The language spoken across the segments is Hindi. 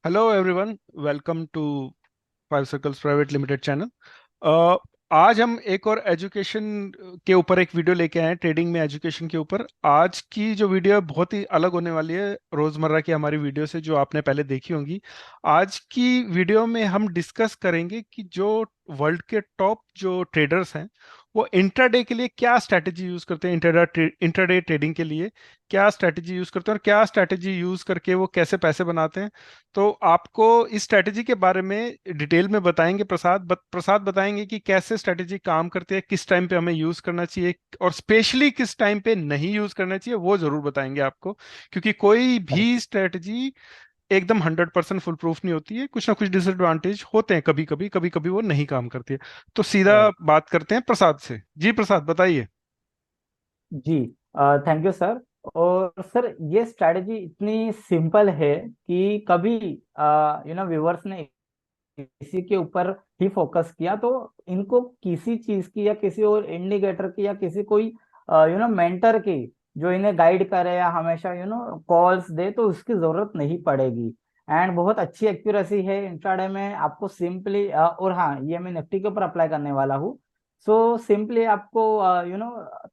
Hello everyone, welcome to five circles private limited channel. आज हम एक और एजुकेशन के ऊपर एक वीडियो लेके आए हैं, ट्रेडिंग में एजुकेशन के ऊपर। आज की जो वीडियो है बहुत ही अलग होने वाली है रोजमर्रा की हमारी वीडियो से, जो आपने पहले देखी होंगी। आज की वीडियो में हम डिस्कस करेंगे कि जो वर्ल्ड के टॉप जो ट्रेडर्स हैं वो इंट्राडे के लिए क्या स्ट्रैटेजी यूज करते हैं, इंट्राडे ट्रेडिंग के लिए क्या स्ट्रैटेजी यूज करते हैं और क्या स्ट्रैटेजी यूज करके वो कैसे पैसे बनाते हैं। तो आपको इस स्ट्रैटेजी के बारे में डिटेल में बताएंगे प्रसाद बताएंगे कि कैसे स्ट्रैटेजी काम करती है, किस टाइम पे हमें यूज करना चाहिए और स्पेशली किस टाइम पे नहीं यूज करना चाहिए, वो जरूर बताएंगे आपको। क्योंकि कोई भी स्ट्रैटेजी एकदम 100% फुल प्रूफ नहीं होती है, कुछ ना कुछ डिसएडवांटेज होते हैं, कभी कभी वो नहीं काम करती है। तो सीधा राइट। बात करते हैं प्रसाद से। जी प्रसाद बताइए। जी। Thank you sir. और सर ये स्ट्रैटेजी इतनी सिंपल है कि कभी व्यूवर्स ने इसी के ऊपर ही फोकस किया तो इनको किसी चीज की या किसी और इंडिकेटर की या किसी कोई मेंटर की जो इन्हें गाइड करे या हमेशा कॉल्स दे तो उसकी जरूरत नहीं पड़ेगी। एंड बहुत अच्छी एक्यूरेसी है इंट्राडे में आपको सिंपली। और हाँ, ये मैं निफ्टी के ऊपर अप्लाई करने वाला हूँ। सो सिंपली आपको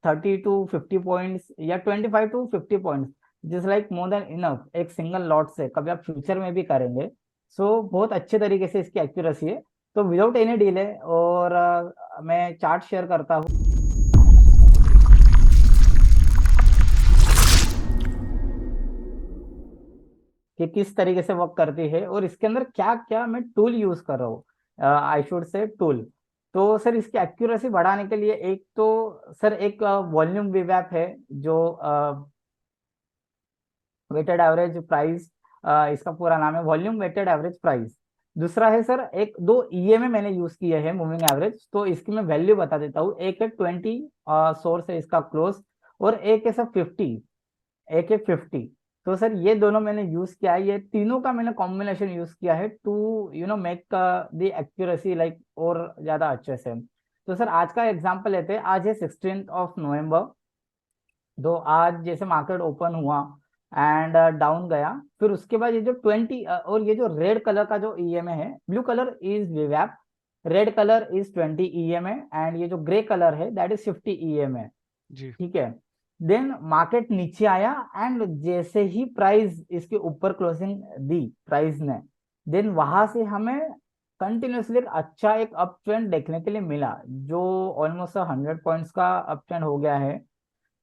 30 to 50 पॉइंट्स या 25 to 50 पॉइंट्स जिस लाइक मोर देन इनफ एक सिंगल लॉट से कभी आप फ्यूचर में भी करेंगे। सो बहुत अच्छे तरीके से इसकी एक्यूरेसी है। तो विदाउट एनी डिले और मैं चार्ट शेयर करता हूँ कि किस तरीके से वर्क करती है और इसके अंदर क्या क्या मैं टूल यूज कर रहा हूँ। I should say tool. तो सर इसकी एक्यूरेसी बढ़ाने के लिए एक तो सर एक वॉल्यूम वीवैप है जो वेटेड एवरेज प्राइस। इसका पूरा नाम है वॉल्यूम वेटेड एवरेज प्राइस। दूसरा है सर एक दो ईएमए मैंने यूज किए हैं मूविंग एवरेज, तो इसकी मैं वैल्यू बता देता हूँ। एक है 20 सोर्स है इसका क्लोज, और एक है सर 50, एक है 50। तो सर ये दोनों मैंने यूज किया है, ये तीनों का मैंने कॉम्बिनेशन यूज किया है to make the accuracy like और ज्यादा अच्छे से। तो सर आज का एग्जांपल लेते हैं। आज है 16 नवंबर। तो आज जैसे मार्केट ओपन हुआ एंड डाउन गया, फिर उसके बाद ये जो 20 और ये जो रेड कलर का जो ईएमए है, ब्लू कलर इज विवैप, red colour is 20 EMA, and ये जो ग्रे कलर है दैट इज 50 ईएमए। जी। ठीक है। देन मार्केट नीचे आया एंड जैसे ही प्राइस इसके ऊपर क्लोजिंग दी प्राइस ने, देन वहां से हमें कंटिन्यूसली एक अच्छा एक अप ट्रेंड देखने के लिए मिला, जो ऑलमोस्ट 100 पॉइंट्स का अप ट्रेंड हो गया है।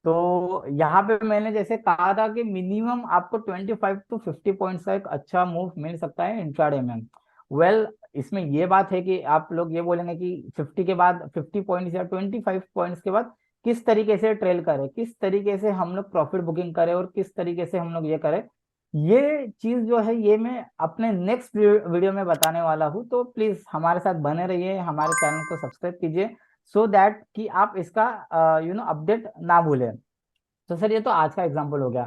तो यहाँ पे मैंने जैसे कहा था कि मिनिमम आपको 25 to 50 पॉइंट्स का एक अच्छा मूव मिल सकता है इंट्राडे में। वेल, इसमें ये बात है कि आप लोग ये बोलेंगे कि 50 के बाद 50 पॉइंट्स या 25 पॉइंट्स के बाद किस तरीके से ट्रेल करें, किस तरीके से हम लोग प्रॉफिट बुकिंग करें और किस तरीके से हम लोग ये करें। ये चीज जो है ये मैं अपने नेक्स्ट वीडियो में बताने वाला हूँ। तो प्लीज हमारे साथ बने रहिए, हमारे चैनल को सब्सक्राइब कीजिए सो दैट कि आप इसका अपडेट ना भूलें। तो सर ये तो आज का एग्जांपल हो गया।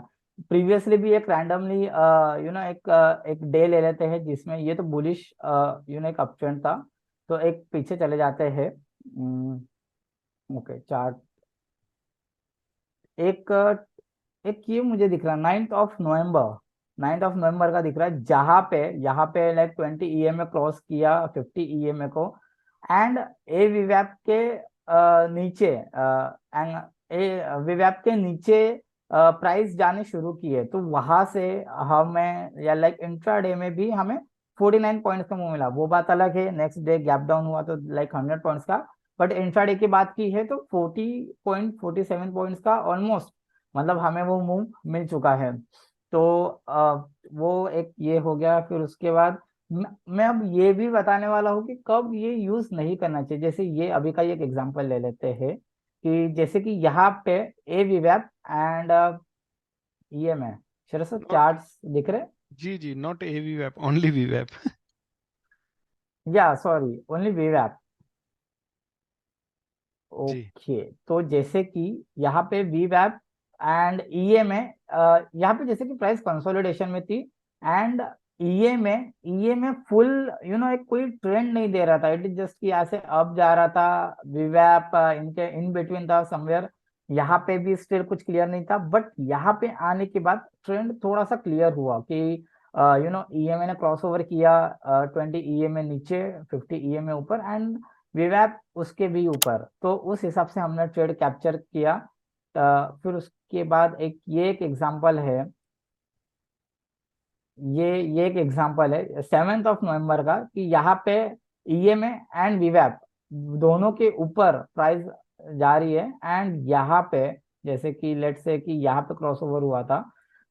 प्रीवियसली भी एक रैंडमली एक डे ले लेते हैं जिसमें ये तो बुलिश एक अपट्रेंड था। तो एक पीछे चले जाते हैं। Okay chart. एक एक ये मुझे दिख रहा है 9th of November, 9th of November का दिख रहा है, जहां पे यहाँ पे लाइक 20 ईएमए क्रॉस किया 50 ईएमए को, एंड ए विवैप के नीचे ए विवैप के नीचे प्राइस जाने शुरू किए। तो वहां से हमें या लाइक इंट्राडे में भी हमें 49 पॉइंट्स का मूव मिला, वो बात अलग है। नेक्स्ट डे गैप डाउन हुआ तो लाइक 100 पॉइंट्स का। बट इंट्राडे की बात की है तो 47 पॉइंट्स का ऑलमोस्ट, मतलब हमें वो मूव मिल चुका है। तो वो एक ये हो गया। फिर उसके बाद मैं अब ये भी बताने वाला हूँ कि कब ये यूज नहीं करना चाहिए। जैसे ये अभी का ही एक एग्जांपल ले लेते हैं कि जैसे कि यहाँ पे ए विवैप एंड ये में सर नॉट चार्ट्स दिख रहे। जी जी, not a V web, only V web. या सॉरी, ओनली विवैप। जी। ओके। तो जैसे कि यहाँ पे वीवैप एंड ईए में यहाँ पे जैसे कि प्राइस कंसोलिडेशन में थी, एंड ईए में फुल एक कोई ट्रेंड नहीं दे रहा था। इट इज जस्ट कि यहाँ से अप जा रहा था। वीवैप इनके इन बिटवीन था समवेयर। यहाँ पे भी स्टिल कुछ क्लियर नहीं था, बट यहाँ पे आने के बाद ट्रेंड थोड़ा सा क्लियर हुआ कि ईएमए ने क्रॉस ओवर किया, 20 ईएमए नीचे, 50 ईएमए ऊपर, एंड वीवैप उसके भी ऊपर, तो उस हिसाब से हमने ट्रेड कैप्चर किया। फिर उसके बाद ये एक एग्जांपल है, ये एक एग्जांपल है 7 नवंबर का, कि यहाँ पे ईएमए एंड वीवैप दोनों के ऊपर प्राइस जा रही है, एंड यहाँ पे जैसे कि लेट से कि यहाँ पे क्रॉसओवर हुआ था,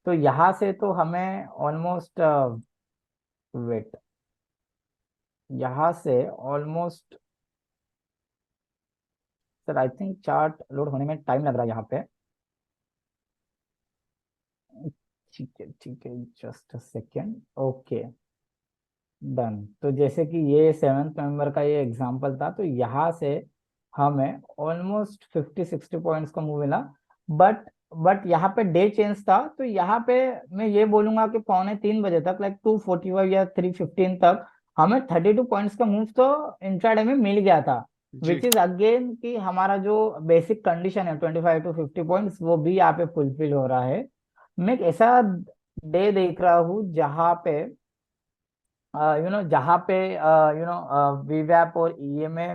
तो यहाँ से तो हमें ऑलमोस्ट, वेट, यहाँ से almost, sir I think chart load होने में टाइम लग रहा है यहाँ पे। ठीक है, just a second, okay, done. तो जैसे कि ये 7 नवंबर का ये एग्जांपल था, तो यहाँ से हमें ऑलमोस्ट 50-60 पॉइंट्स का मूव मिला। बट यहाँ पे डे चेंज था, तो यहाँ पे मैं ये बोलूंगा कि 2:45 बजे तक, लाइक 2:45 या 3:15 तक, हमें 32 पॉइंट्स का मूव तो इंट्राडे में मिल गया था, जी विच इज अगेन कि हमारा जो बेसिक कंडीशन है 25 to 50 पॉइंट्स, वो भी यहाँ पे फुलफिल हो रहा है। मैं एक ऐसा डे देख रहा हूँ जहाँ पे जहाँ पे वीवैप और ईएमए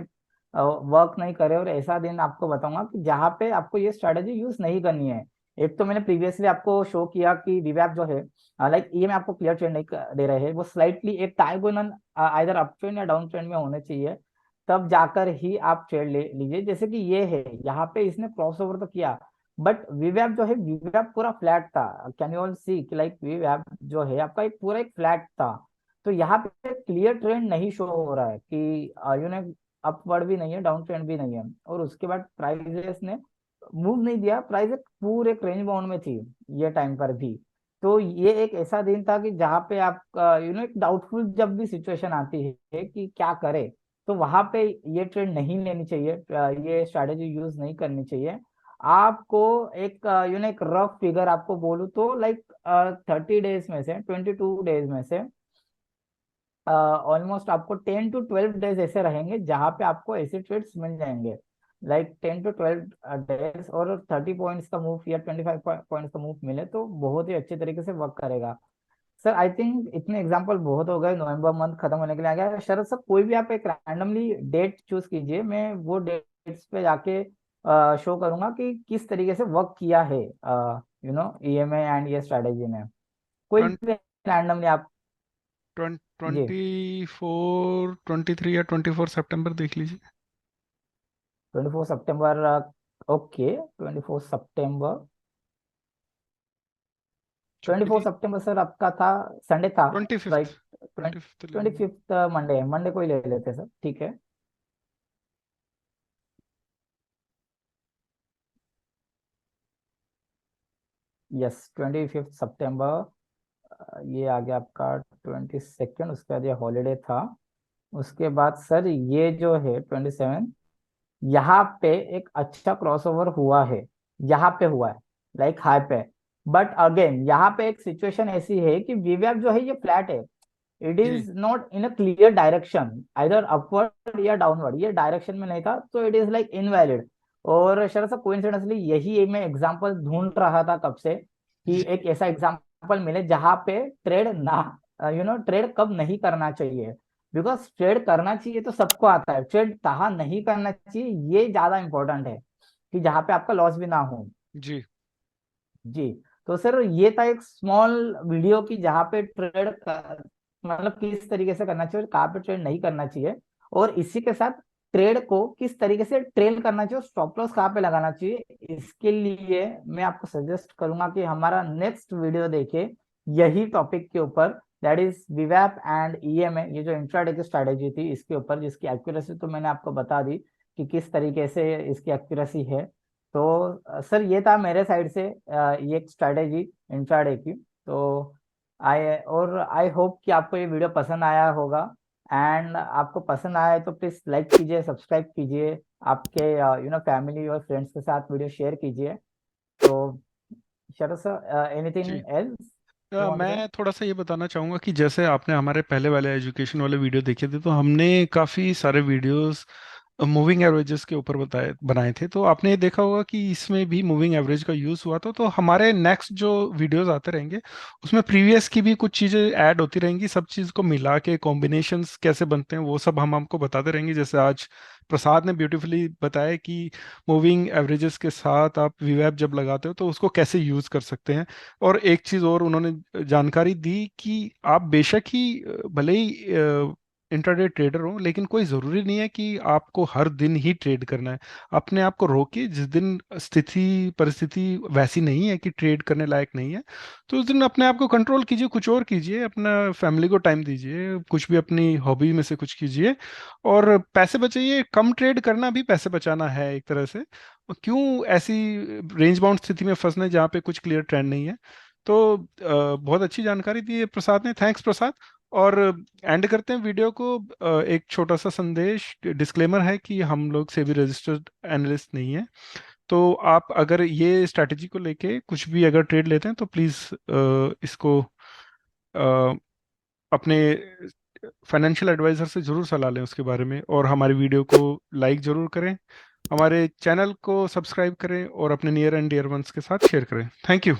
वर्क नहीं करे, और ऐसा दिन आपको बताऊंगा कि जहाँ पे आपको ये स्ट्रेटेजी यूज नहीं करनी है। एक तो मैंने प्रीवियसली आपको शो किया कि वीवैप जो है, लाइक ईएमए आपको क्लियर ट्रेंड नहीं दे रहे हैं, वो स्लाइटली एक डायगोनल आइदर अप ट्रेंड या डाउन ट्रेंड में होने चाहिए, तब जाकर ही आप ट्रेड ले लीजिए। जैसे कि ये है, यहाँ पे इसने क्रॉस ओवर तो किया, बट वीवैप जो है, वीवैप पूरा फ्लैट था। कैन यू ऑल सी कि लाइक वीवैप जो है आपका एक पूरा एक फ्लैट था, तो यहाँ पे क्लियर ट्रेंड नहीं शो हो रहा है कि अपवर्ड भी नहीं है, डाउन ट्रेंड भी नहीं है, और उसके बाद प्राइसेस ने मूव नहीं दिया, प्राइस एक पूरे एक रेंज बाउंड में थी ये टाइम पर भी। तो ये एक ऐसा दिन था कि जहाँ पे आप एक डाउटफुल जब भी सिचुएशन आती है कि क्या करे, तो वहां पे ये ट्रेड नहीं लेनी चाहिए, ये स्ट्रैटेजी यूज नहीं करनी चाहिए। आपको एक एक रफ फिगर आपको बोलूं तो लाइक 30 डेज में से, 22 डेज में से ऑलमोस्ट आपको 10 to 12 डेज ऐसे रहेंगे जहां पे आपको ऐसे ट्रेड्स मिल जाएंगे, लाइक 10 to 12 डेज, और 30 पॉइंट्स का मूव या 25 पॉइंट्स का मूव मिले तो बहुत ही अच्छे तरीके से वर्क करेगा। सर आई थिंक इतने एग्जांपल बहुत हो गए, नवंबर मंथ खत्म होने के लिए आ गया। शरद सर कोई भी आप एक रैंडमली डेट चूज कीजिए, मैं वो डेट्स पे जाके शो करूंगा कि किस तरीके से वर्क किया है ईएमए एंड ये स्ट्रेटेजी ने, कोई भी रैंडमली आप। जी, 24, 23 या 24 सितंबर देख लीजिए। 24 सितंबर, ओके, 24 सितंबर, ट्वेंटी छुट्टी फोर थी। सितंबर सर आपका था, संडे था, 25th। राइट? 25th ले ट्वेंटी लेंगे। फिफ्थ मंडे, मंडे को ही ले लेते सर, ठीक है। यस, 25 सितंबर, ये आ गया आपका 22, उसके बाद ये हॉलीडे था। उसके बाद सर ये जो है 27, यहाँ पे एक अच्छा क्रॉसओवर हुआ है, यहाँ पे हुआ है, लाइक हाई पे। बट अगेन यहाँ पे एक सिचुएशन ऐसी है कि वीवैप जो है ये फ्लैट है, इट जी is not in a clear direction, either upward या डाउनवर्ड, ये डायरेक्शन में नहीं था, तो इट इज लाइक इनवैलिड। और शरद सर कोइंसिडेंटली यही मैं एग्जांपल ढूंढ रहा था कब से, कि जी एक ऐसा एग्जांपल मिले जहां पे ट्रेड ना, ट्रेड कब नहीं करना चाहिए, बिकॉज ट्रेड करना चाहिए तो सबको आता है, ट्रेड कहाँ नहीं करना चाहिए ये ज्यादा इंपॉर्टेंट है, कि जहाँ पे आपका लॉस भी ना हो। जी जी, तो सर ये था एक स्मॉल वीडियो की जहाँ पे मतलब किस तरीके से करना चाहिए और कहाँ पे ट्रेड नहीं करना चाहिए, और इसी के साथ ट्रेड को किस तरीके से ट्रेल करना चाहिए और स्टॉप लॉस कहाँ पे लगाना चाहिए। इसके लिए मैं आपको सजेस्ट करूंगा कि हमारा नेक्स्ट वीडियो देखे यही टॉपिक के ऊपर, दैट इज वीवैप एंड ईएमए, ये जो इंट्राडे की स्ट्रैटेजी थी इसके ऊपर, जिसकी एक्यूरेसी तो मैंने आपको बता दी कि किस तरीके से इसकी एक्यूरेसी है। तो सर ये था मेरे साइड से ये एक स्ट्रैटेजी इंट्राडे की। तो आई होप कि आपको ये वीडियो पसंद आया होगा, एंड आपको पसंद आया है तो प्लीज लाइक कीजिए, सब्सक्राइब कीजिए, आपके फैमिली और फ्रेंड्स के साथ वीडियो शेयर कीजिए। तो शरद सर, जी। Anything else you want to say? मैं थोड़ा सा ये बताना चाहूँगा कि जैसे आपने हमारे पहले वाले एजुकेशन वाले वीडियो देखे थे, तो हमने काफ़ी सारे वीडियोस मूविंग एवरेजेस के ऊपर बताए बनाए थे, तो आपने देखा होगा कि इसमें भी मूविंग एवरेज का यूज़ हुआ था। तो हमारे नेक्स्ट जो वीडियोस आते रहेंगे उसमें प्रीवियस की भी कुछ चीज़ें ऐड होती रहेंगी, सब चीज़ को मिला के कॉम्बिनेशंस कैसे बनते हैं वो सब हम आपको बताते रहेंगे। जैसे आज प्रसाद ने ब्यूटीफुली बताया कि मूविंग एवरेजेस के साथ आप वीवैप जब लगाते हो तो उसको कैसे यूज़ कर सकते हैं। और एक चीज़ और उन्होंने जानकारी दी कि आप बेशक ही भले ही इंट्राडे ट्रेडर हो, लेकिन कोई ज़रूरी नहीं है कि आपको हर दिन ही ट्रेड करना है। अपने आप को रोकिए, जिस दिन स्थिति परिस्थिति वैसी नहीं है कि ट्रेड करने लायक नहीं है, तो उस दिन अपने आप को कंट्रोल कीजिए, कुछ और कीजिए, अपना फैमिली को टाइम दीजिए, कुछ भी अपनी हॉबी में से कुछ कीजिए और पैसे बचाइए। कम ट्रेड करना भी पैसे बचाना है एक तरह से। क्यों ऐसी रेंज बाउंड स्थिति में फंसना है जहाँ पे कुछ क्लियर ट्रेंड नहीं है। तो बहुत अच्छी जानकारी दी है प्रसाद ने, थैंक्स प्रसाद। और एंड करते हैं वीडियो को। एक छोटा सा संदेश डिस्क्लेमर है कि हम लोग सेबी रजिस्टर्ड एनालिस्ट नहीं है। तो आप अगर ये स्ट्रैटेजी को लेके कुछ भी अगर ट्रेड लेते हैं तो प्लीज़ इसको अ, अपने फाइनेंशियल एडवाइजर से जरूर सलाह लें उसके बारे में, और हमारी वीडियो को लाइक जरूर करें, हमारे चैनल को सब्सक्राइब करें और अपने नियर एंड डियर वंस के साथ शेयर करें। Thank you.